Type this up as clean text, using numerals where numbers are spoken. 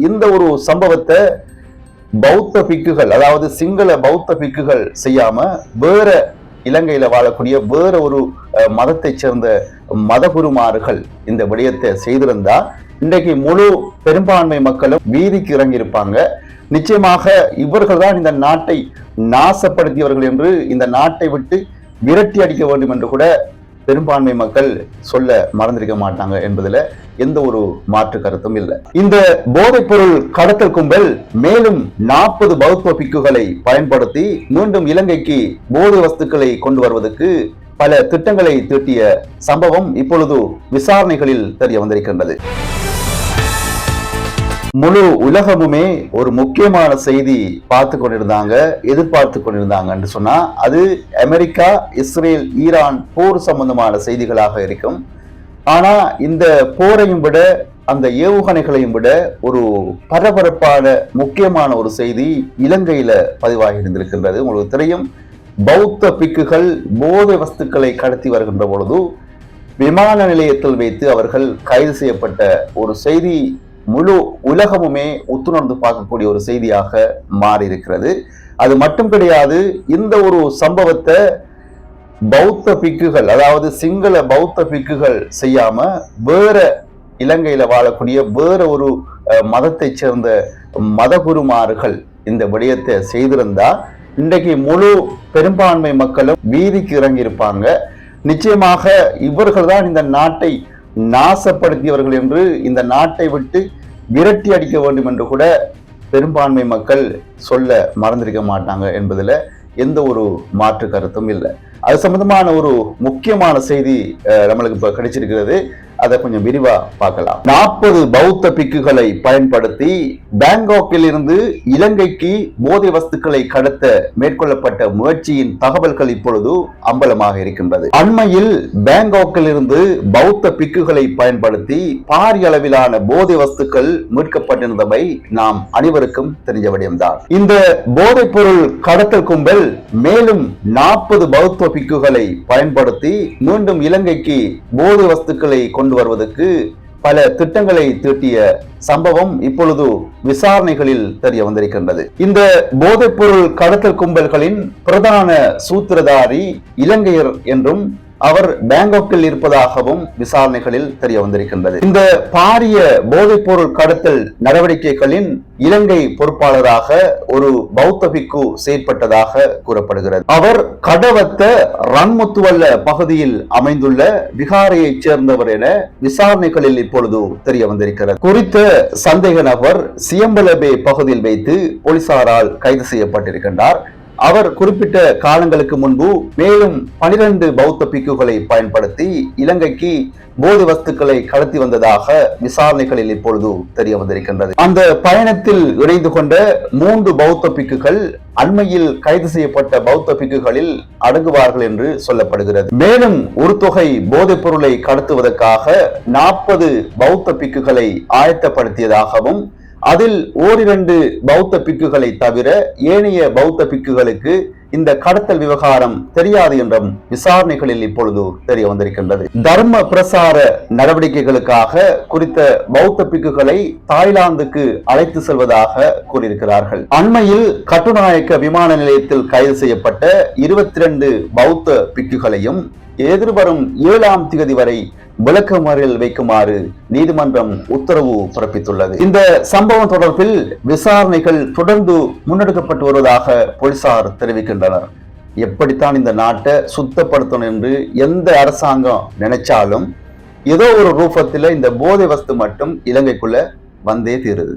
இந்த ஒரு சம்பவத்தை பௌத்த பிக்குகள், அதாவது சிங்கள பௌத்த பிக்குகள் செய்யாம வேற இலங்கையில வாழக்கூடிய வேற ஒரு மதத்தை சேர்ந்த மதகுருமார்கள் இந்த விடயத்தை செய்திருந்தா இன்றைக்கு முழு பெரும்பான்மை மக்களும் வீதிக்கு இறங்கி இருப்பாங்க. நிச்சயமாக இவர்கள் தான் இந்த நாட்டை நாசப்படுத்தியவர்கள் என்று இந்த நாட்டை விட்டு விரட்டி அடிக்க வேண்டும் என்று கூட பெரும்பான்மை மக்கள் சொல்ல மறந்திருக்க மாட்டாங்க என்பதுல எந்த ஒரு மாற்று கருத்தும் இல்லை. இந்த போதைப் பொருள் கடத்தல் கும்பல் மேலும் 40 பௌத்த பிக்குகளை பயன்படுத்தி மீண்டும் இலங்கைக்கு போதை வஸ்துக்களை கொண்டு வருவதற்கு பல திட்டங்களை தீட்டிய சம்பவம் இப்பொழுது விசாரணைகளில் தெரிய வந்திருக்கின்றது. முழு உலகமுமே ஒரு முக்கியமான செய்தி பார்த்து கொண்டிருந்தாங்க, எதிர்பார்த்து கொண்டிருந்தாங்க என்று சொன்னா அது அமெரிக்கா, இஸ்ரேல், ஈரான் போர் சம்பந்தமான செய்திகளாக இருக்கும். ஆனா இந்த போரையும் விட அந்த ஏவுகணைகளையும் விட ஒரு பரபரப்பான முக்கியமான ஒரு செய்தி இலங்கையில பதிவாகி இருந்திருக்கின்றது. உங்களுக்கு தெரியும், பௌத்த பிக்குகள் போதை வஸ்துக்களை கடத்தி வருகின்ற பொழுது விமான நிலையத்தில் வைத்து அவர்கள் கைது செய்யப்பட்ட ஒரு செய்தி முழு உலகமுமே உத்துணர்ந்து பார்க்கக்கூடிய ஒரு செய்தியாக மாறி இருக்கிறது. அது மட்டும் கிடையாது, இந்த ஒரு சம்பவத்தை பௌத்த பிக்குகள், அதாவது சிங்கள பௌத்த பிக்குகள் செய்யாம வேற இலங்கையில வாழக்கூடிய வேற ஒரு மதத்தை சேர்ந்த மதகுருமார்கள் இந்த விடயத்தை செய்திருந்தா இன்றைக்கு முழு பெரும்பான்மை மக்களும் வீதிக்கு இறங்கி இருப்பாங்க. நிச்சயமாக இவர்கள் தான் இந்த நாட்டை நாசப்படுத்தியவர்கள் என்று இந்த நாட்டை விட்டு விரட்டி அடிக்க வேண்டும் என்று கூட பெரும்பான்மை மக்கள் சொல்ல மறந்திருக்க மாட்டாங்க என்பதுல எந்த ஒரு மாற்று கருத்தும் இல்லை. அது சம்பந்தமான ஒரு முக்கியமான செய்தி நம்மளுக்கு இப்ப கிடைச்சிருக்கிறது. அதை கொஞ்சம் விரிவா பார்க்கலாம். 40 பௌத்த பிக்குகளை பயன்படுத்தி பேங்காக்கில் இருந்து இலங்கைக்கு போதை வஸ்துக்களை கடத்த மேற்கொள்ளப்பட்ட முயற்சியின் தகவல்கள் இப்பொழுது அம்பலமாக இருக்கின்றது. அண்மையில் பேங்காக்கில் இருந்து பௌத்த பிக்குகளை பயன்படுத்தி பாரிய அளவிலான போதை வஸ்துக்கள் மீட்கப்பட்டிருந்தவை நாம் அனைவருக்கும் தெரிஞ்ச விடயம்தான். இந்த போதைப் பொருள் கடத்தல் கும்பல் மேலும் 40 பௌத்த பிக்குகளை பயன்படுத்தி மீண்டும் இலங்கைக்கு போதை வஸ்துக்களை கொண்டு வருவதற்கு பல திட்டங்களை தீட்டிய சம்பவம் இப்பொழுது விசாரணைகளில் தெரிய வந்திருக்கின்றது. இந்த போதைப் பொருள் கடத்தல் கும்பல்களின் பிரதான சூத்திரதாரி இலங்கையர் என்றும் அவர் பேங்காக்கில் இருப்பதாகவும் விசாரணைகளில் தெரிய வந்திருக்கின்றது. இந்த பாரிய போதைப் பொருள் கடத்தல் நடவடிக்கைகளின் இலங்கை பொறுப்பாளராக ஒரு பௌத்த பிக்கு செயற்பட்டதாக கூறப்படுகிறது. அவர் கடவத்த ரன்முத்துவல்ல பகுதியில் அமைந்துள்ள விகாரையைச் சேர்ந்தவர் என விசாரணைகளில் இப்பொழுது தெரிய வந்திருக்கிறது. குறித்த சந்தேக நபர் சியம்பலபே பகுதியில் வைத்து போலீசாரால் கைது செய்யப்பட்டிருக்கின்றார். அவர் குறிப்பிட்ட காலங்களுக்கு முன்பு மேலும் 12 பௌத்த பிக்குகளை பயன்படுத்தி இலங்கைக்கு போதை வஸ்துக்களை கடத்தி வந்ததாக விசாரணைகளில் இப்பொழுது தெரிய வந்திருக்கின்றது. அந்த பயணத்தில் இணைந்து கொண்ட 3 பௌத்த பிக்குகள் அண்மையில் கைது செய்யப்பட்ட பௌத்த பிக்குகளில் அடங்குவார்கள் என்று சொல்லப்படுகிறது. மேலும் ஒரு தொகை போதைப் பொருளை கடத்துவதற்காக 40 பௌத்த பிக்குகளை ஆயத்தப்படுத்தியதாகவும் அதில் 1-2 பௌத்த பிக்குகளை தவிர ஏனைய பௌத்த பிக்குகளுக்கு இந்த கடத்தல் விவகாரம் தெரியாது என்றும் விசாரணைகளில் இப்பொழுது தெரிய வந்திருக்கின்றது. தர்ம பிரசார நடவடிக்கைகளுக்காக குறித்த பௌத்த பிக்குகளை தாய்லாந்துக்கு அழைத்து செல்வதாக கூறியிருக்கிறார்கள். அண்மையில் கட்டுநாயக்க விமான நிலையத்தில் கைது செய்யப்பட்ட 22 பௌத்த பிக்குகளையும் எதிர்வரும் 7ஆம் தேதி வரை விளக்கமறியல் வைக்குமாறு நீதிமன்றம் உத்தரவு பிறப்பித்துள்ளது. இந்த சம்பவம் தொடர்பில் விசாரணைகள் தொடர்ந்து முன்னெடுக்கப்பட்டு வருவதாக போலீசார் தெரிவிக்கின்றனர். எப்படித்தான் இந்த நாட்டை சுத்தப்படுத்தணும் என்று எந்த அரசாங்கம் நினைச்சாலும் ஏதோ ஒரு ரூபத்தில் இந்த போதை வஸ்து மட்டும் இலங்கைக்குள்ள வந்தே தீருது.